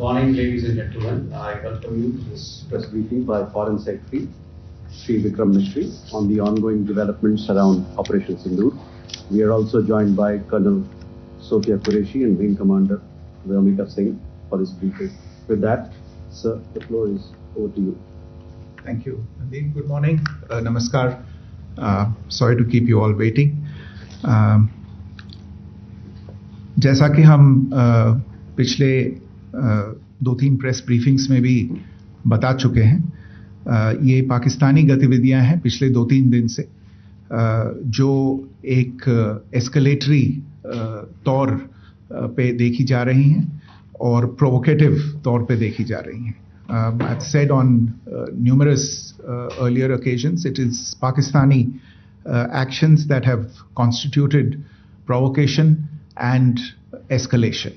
morning, ladies and gentlemen. I welcome you to this press briefing by Foreign Secretary Sri Vikram Mishri on the ongoing developments around Operation Sindoor. We are also joined by Colonel Sophia Qureshi and Wing Commander Vyomika Singh for this briefing. With that, sir, the floor is over to you. Thank you, Nadeem. Good morning. Namaskar. Sorry to keep you all waiting. जैसा कि हम पिछले 2-3 press briefings में भी बता चुके हैं, ये पाकिस्तानी गतिविधियां हैं पिछले 2-3 दिन से, जो एक एस्केलेटरी तौर पे देखी जा रही हैं और प्रोवोकेटिव तौर पे देखी जा रही हैं. I've said on numerous earlier occasions, it is Pakistani actions that have constituted provocation and escalation.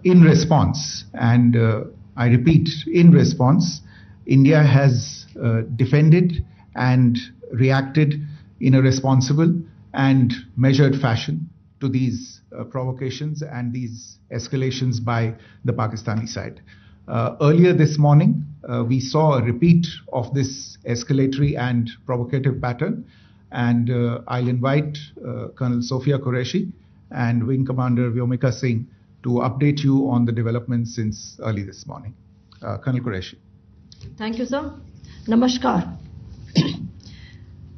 In response, and I repeat, in response, India has defended and reacted in a responsible and measured fashion to these provocations and these escalations by the Pakistani side. Earlier this morning, we saw a repeat of this escalatory and provocative pattern, and I'll invite Colonel Sophia Qureshi and Wing Commander Vyomika Singh to update you on the developments since early this morning. Colonel Qureshi. Thank you, sir. Namaskar.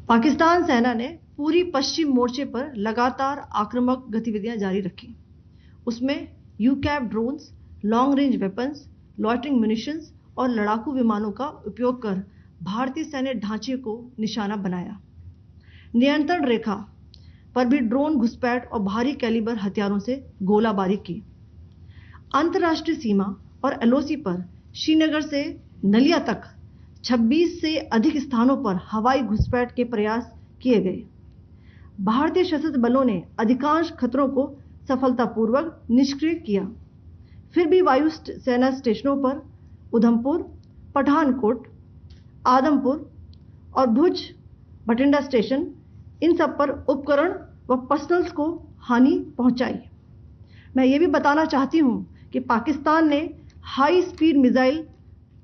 Pakistan सेना ने पूरी पश्चिम मोर्चे पर लगातार आक्रामक गतिविधियां जारी रखी. उसमें यूकैप drones, long range weapons, loitering munitions और लड़ाकू विमानों का उपयोग कर भारतीय सैन्य ढांचे को निशाना बनाया. नियंत्रण रेखा पर भी ड्रोन घुसपैठ और भारी कैलिबर हथियारों से गोलाबारी की. अंतर्राष्ट्रीय सीमा और एलओसी पर श्रीनगर से नलिया तक 26 से अधिक स्थानों पर हवाई घुसपैठ के प्रयास किए गए. भारतीय सशस्त्र बलों ने अधिकांश खतरों को सफलतापूर्वक निष्क्रिय किया. फिर भी वायु सेना स्टेशनों पर उधमपुर, पठानकोट, आदमपुर और भुज बठिंडा स्टेशन, इन सब पर उपकरण व पर्सनल्स को हानि पहुंचाई. मैं ये भी बताना चाहती हूं कि पाकिस्तान ने हाई स्पीड मिसाइल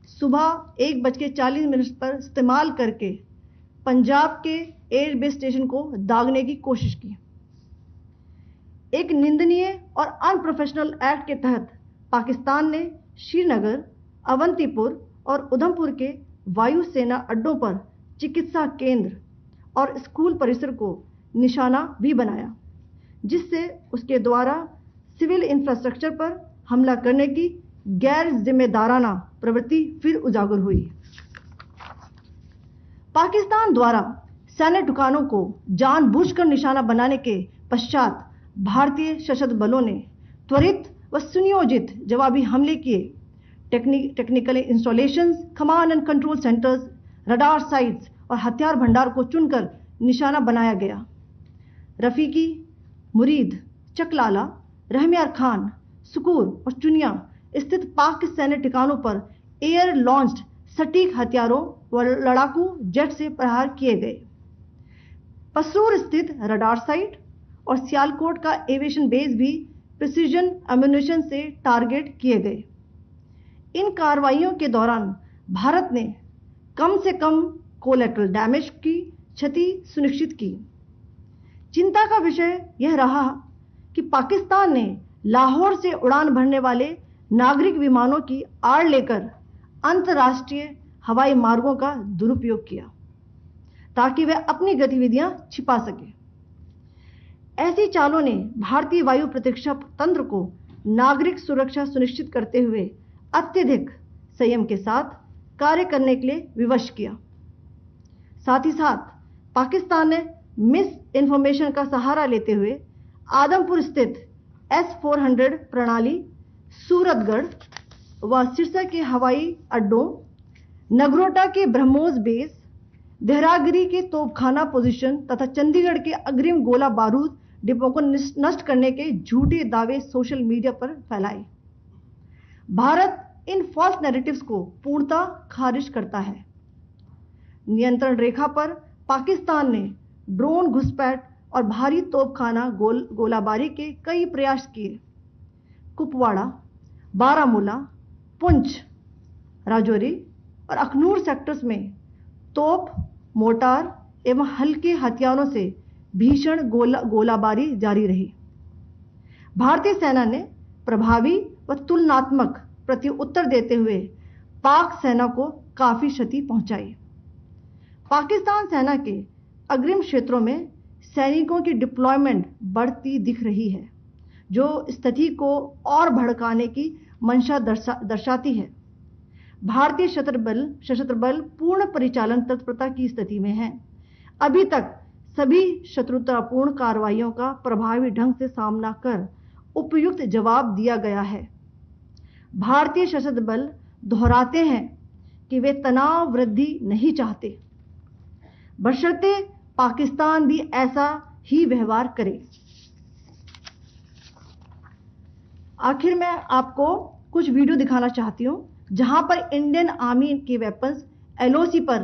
सुबह 1:40 पर इस्तेमाल करके पंजाब के एयरबेस स्टेशन को दागने की कोशिश की. एक निंदनीय और अनप्रोफेशनल एक्ट के तहत पाकिस्तान ने श्रीनगर, अवंतीपुर और उधमपुर के वायु सेना अड्डों पर चिकित्सा केंद्र और स्कूल परिसर को निशाना भी बनाया, जिससे उसके द्वारा सिविल इंफ्रास्ट्रक्चर पर हमला करने की गैर जिम्मेदाराना प्रवृत्ति फिर उजागर हुई. पाकिस्तान द्वारा सैन्य ठिकानों को जानबूझकर निशाना बनाने के पश्चात भारतीय सशस्त्र बलों ने त्वरित व सुनियोजित जवाबी हमले किए. Technical installations, command and control centres, radar sites और हथियार भंडार को चुनकर निशाना बनाया गया. रफीकी, मुरीद, चकलाला, रहमियार खान, सुकूर और चुनिया स्थित पाक सैन्य ठिकानों पर एयर लॉन्च्ड सटीक हथियारों व लड़ाकू जेट से प्रहार किए गए. पसरूर स्थित रडार साइट और सियालकोट का एविएशन बेस भी प्रिसीजन एम्यूनिशन से टारगेट किए गए. इन कार्रवाइयों के दौरान भारत ने कम से कम कोलैटरल डैमेज की क्षति सुनिश्चित की. चिंता का विषय यह रहा कि पाकिस्तान ने लाहौर से उड़ान भरने वाले नागरिक विमानों की आड़ लेकर अंतर्राष्ट्रीय हवाई मार्गों का दुरुपयोग किया ताकि वह अपनी गतिविधियां छिपा सके. ऐसी चालों ने भारतीय वायु प्रतिरक्षा तंत्र को नागरिक सुरक्षा सुनिश्चित करते हुए अत्यधिक संयम के साथ कार्य करने के लिए विवश किया. साथ ही साथ पाकिस्तान ने मिस इन्फॉर्मेशन का सहारा लेते हुए आदमपुर स्थित S-400 प्रणाली, सूरतगढ़ व सिरसा के हवाई अड्डों, नगरोटा के ब्रह्मोस बेस, देहरागिरी के तोपखाना पोजीशन तथा चंडीगढ़ के अग्रिम गोला बारूद डिपो को नष्ट करने के झूठे दावे सोशल मीडिया पर फैलाए. भारत इन फॉल्स नैरेटिव्स को पूर्णतः खारिज करता है. नियंत्रण रेखा पर पाकिस्तान ने ड्रोन घुसपैठ और भारी तोपखाना गोलाबारी के कई प्रयास किए. कुपवाड़ा, बारामूला, पुंछ, राजौरी और अखनूर सेक्टर्स में तोप, मोर्टार एवं हल्के हथियारों से भीषण गोलाबारी जारी रही। भारतीय सेना ने प्रभावी व तुलनात्मक प्रत्युत्तर देते हुए पाक सेना को काफी क्षति पहुंचाई। पाकिस्तान सेना के अग्रिम क्षेत्रों में सैनिकों की डिप्लॉयमेंट बढ़ती दिख रही है, जो स्थिति को और भड़काने की मंशा दर्शाती है। भारतीय सशस्त्र बल पूर्ण परिचालन तत्परता की स्थिति में है। अभी तक सभी शत्रुतापूर्ण कार्रवाइयों का प्रभावी ढंग से सामना कर उपयुक्त जवाब दिया गया है। भारतीय सशस्त्र बल दोहराते हैं कि वे तनाव वृद्धि नहीं चाहते, बशर्ते पाकिस्तान भी ऐसा ही व्यवहार करे। आखिर में आपको कुछ वीडियो दिखाना चाहती हूं, जहां पर इंडियन आर्मी के वेपन्स एलओसी पर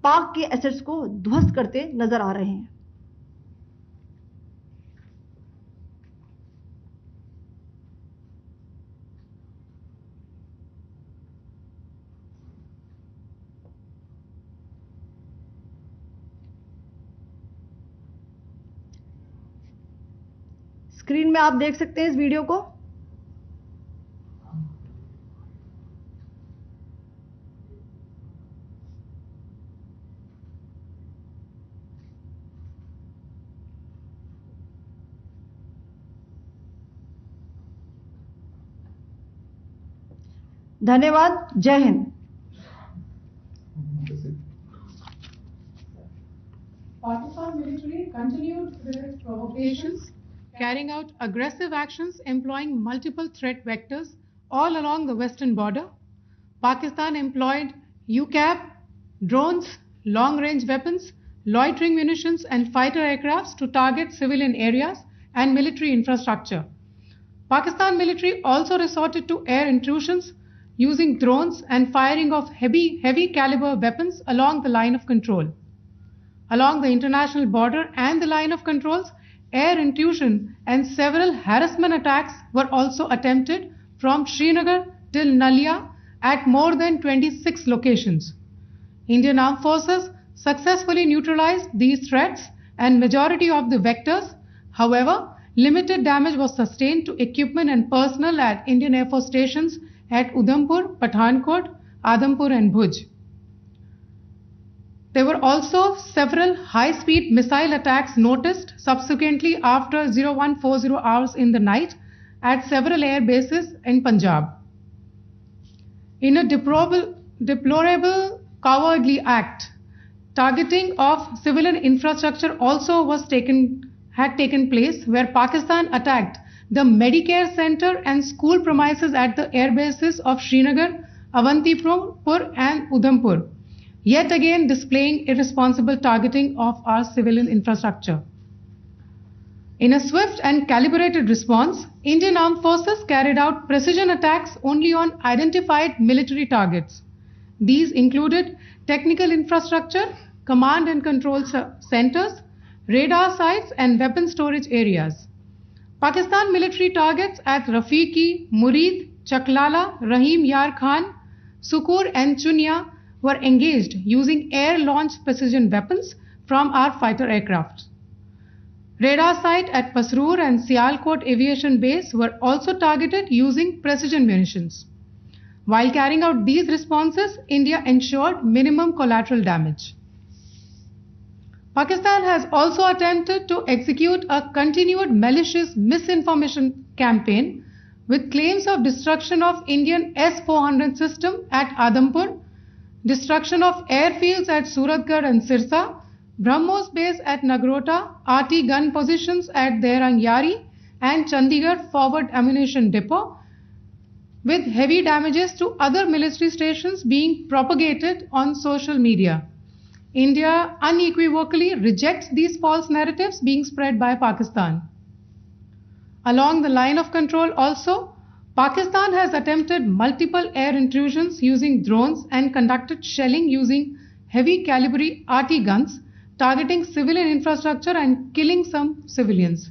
पाक के एसेट्स को ध्वस्त करते नजर आ रहे हैं। स्क्रीन में आप देख सकते हैं इस वीडियो को। धन्यवाद। जय Hind. Pakistan military continued with its provocations, carrying out aggressive actions employing multiple threat vectors all along the western border. Pakistan employed UCAV, drones, long-range weapons, loitering munitions and fighter aircrafts to target civilian areas and military infrastructure. Pakistan military also resorted to air intrusions using drones and firing of heavy caliber weapons along the line of control. Along the international border and the line of controls, air intrusion and several harassment attacks were also attempted from Srinagar till Nalia at more than 26 locations. Indian Armed Forces successfully neutralized these threats and majority of the vectors. However, limited damage was sustained to equipment and personnel at Indian Air Force stations at Udhampur, Pathankot, Adampur and Bhuj. There were also several high-speed missile attacks noticed subsequently after 0140 hours in the night at several air bases in Punjab. In a deplorable cowardly act, targeting of civilian infrastructure also had taken place, where Pakistan attacked the Medicare Center and school premises at the air bases of Srinagar, Avantipur and Udhampur, yet again displaying irresponsible targeting of our civilian infrastructure. In a swift and calibrated response, Indian Armed Forces carried out precision attacks only on identified military targets. These included technical infrastructure, command and control centers, radar sites and weapon storage areas. Pakistan military targets at Rafiqi, Murid, Chaklala, Rahim Yar Khan, Sukur and Chunya were engaged using air-launched precision weapons from our fighter aircraft. Radar site at Pasroor and Sialkot Aviation Base were also targeted using precision munitions. While carrying out these responses, India ensured minimum collateral damage. Pakistan has also attempted to execute a continued malicious misinformation campaign with claims of destruction of Indian S-400 system at Adampur, destruction of airfields at Suratgarh and Sirsa, BrahMos base at Nagrota, RT gun positions at Derang Yari and Chandigarh forward ammunition depot, with heavy damages to other military stations being propagated on social media. India unequivocally rejects these false narratives being spread by Pakistan. Along the line of control also, Pakistan has attempted multiple air intrusions using drones and conducted shelling using heavy caliber RT guns, targeting civilian infrastructure and killing some civilians.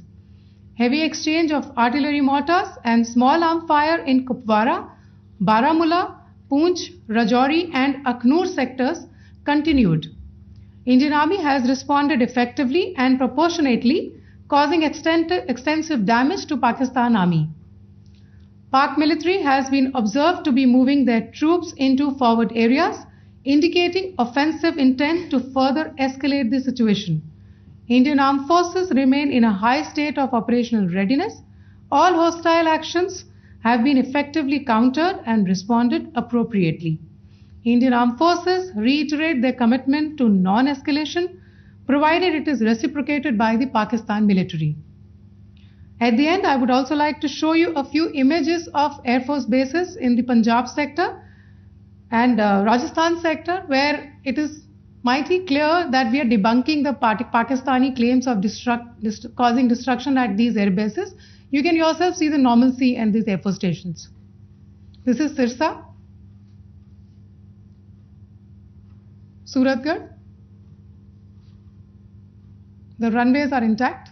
Heavy exchange of artillery mortars and small arm fire in Kupwara, Baramulla, Poonch, Rajouri and Akhnur sectors continued. Indian Army has responded effectively and proportionately, causing extensive damage to Pakistan Army. Pak military has been observed to be moving their troops into forward areas, indicating offensive intent to further escalate the situation. Indian armed forces remain in a high state of operational readiness. All hostile actions have been effectively countered and responded appropriately. Indian armed forces reiterate their commitment to non-escalation, provided it is reciprocated by the Pakistan military. At the end, I would also like to show you a few images of Air Force bases in the Punjab sector and Rajasthan sector, where it is mighty clear that we are debunking the Pakistani claims of causing destruction at these air bases. You can yourself see the normalcy in these Air Force stations. This is Sirsa, Suratgarh. The runways are intact.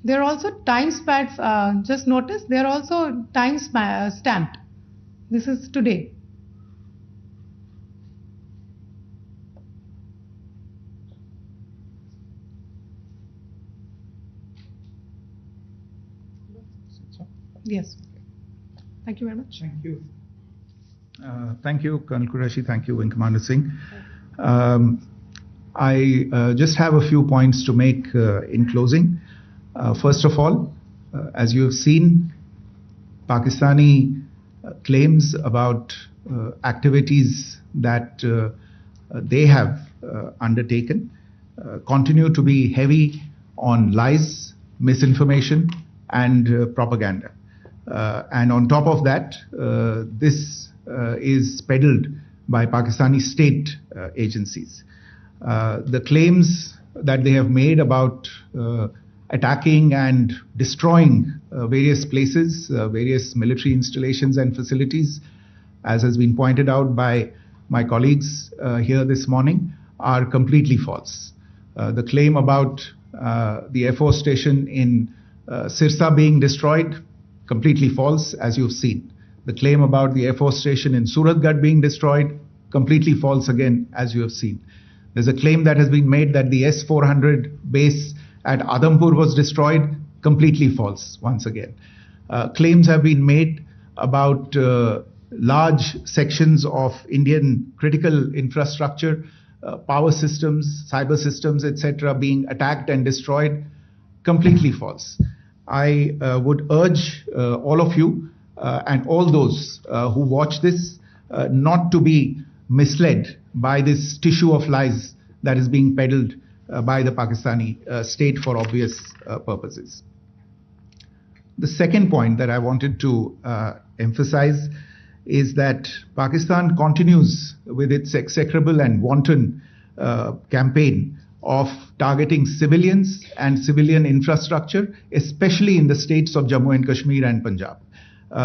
There are also time stamped. Just notice there are also time stamped. This is today. Yes. Thank you very much. Thank you. Thank you, Colonel Qureshi. Thank you, Wing Commander Singh. I just have a few points to make in closing. First of all, as you have seen, Pakistani claims about activities that they have undertaken continue to be heavy on lies, misinformation, and propaganda. And on top of that, this is peddled by Pakistani state agencies. The claims that they have made about attacking and destroying various places, various military installations and facilities, as has been pointed out by my colleagues here this morning, are completely false. The claim about the Air Force station in Sirsa being destroyed, completely false, as you've seen. The claim about the Air Force station in Suratgarh being destroyed, completely false again, as you have seen. There's a claim that has been made that the S-400 base at Adhampur was destroyed, completely false once again. Claims have been made about large sections of Indian critical infrastructure, power systems, cyber systems, etc. being attacked and destroyed, completely false. I would urge all of you and all those who watch this not to be misled by this tissue of lies that is being peddled by the Pakistani state for obvious purposes. The second point that I wanted to emphasize is that Pakistan continues with its execrable and wanton campaign of targeting civilians and civilian infrastructure, especially in the states of Jammu and Kashmir and Punjab.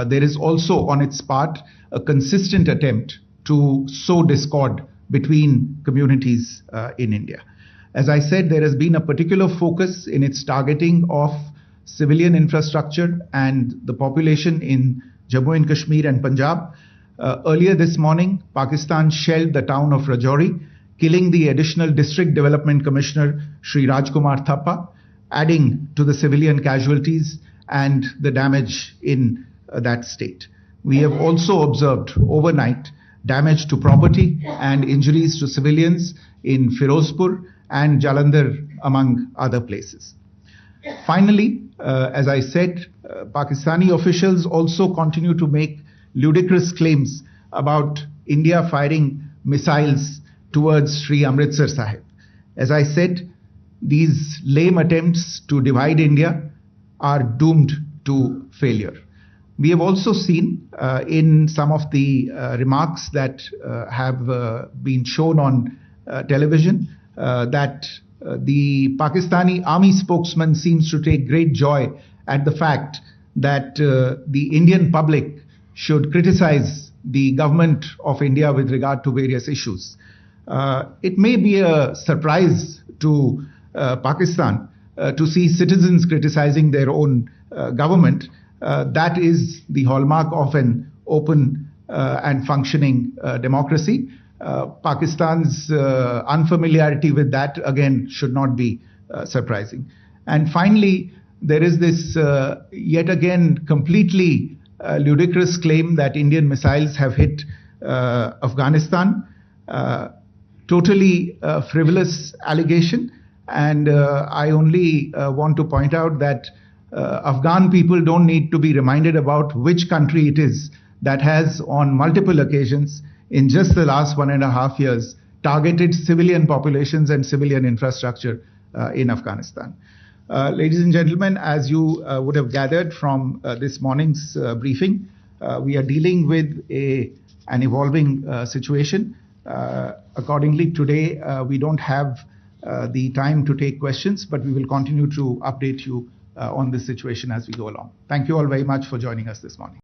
There is also on its part a consistent attempt to sow discord between communities in India. As I said, there has been a particular focus in its targeting of civilian infrastructure and the population in Jammu and Kashmir and Punjab. Earlier this morning, Pakistan shelled the town of Rajouri, killing the additional District Development Commissioner, Shri Rajkumar Thappa, adding to the civilian casualties and the damage in that state. We have also observed overnight damage to property and injuries to civilians in Firozpur and Jalandhar, among other places. Finally, as I said, Pakistani officials also continue to make ludicrous claims about India firing missiles towards Sri Amritsar Sahib. As I said, these lame attempts to divide India are doomed to failure. We have also seen in some of the remarks that have been shown on television that the Pakistani army spokesman seems to take great joy at the fact that the Indian public should criticize the government of India with regard to various issues. It may be a surprise to Pakistan to see citizens criticizing their own government. That is the hallmark of an open and functioning democracy. Pakistan's unfamiliarity with that, again, should not be surprising. And finally, there is this yet again completely ludicrous claim that Indian missiles have hit Afghanistan. Totally frivolous allegation. And I only want to point out that Afghan people don't need to be reminded about which country it is that has on multiple occasions in just the last 1.5 years targeted civilian populations and civilian infrastructure in Afghanistan. Ladies and gentlemen, as you would have gathered from this morning's briefing, we are dealing with an evolving situation. Accordingly, today we don't have the time to take questions, but we will continue to update you on this situation as we go along. Thank you all very much for joining us this morning.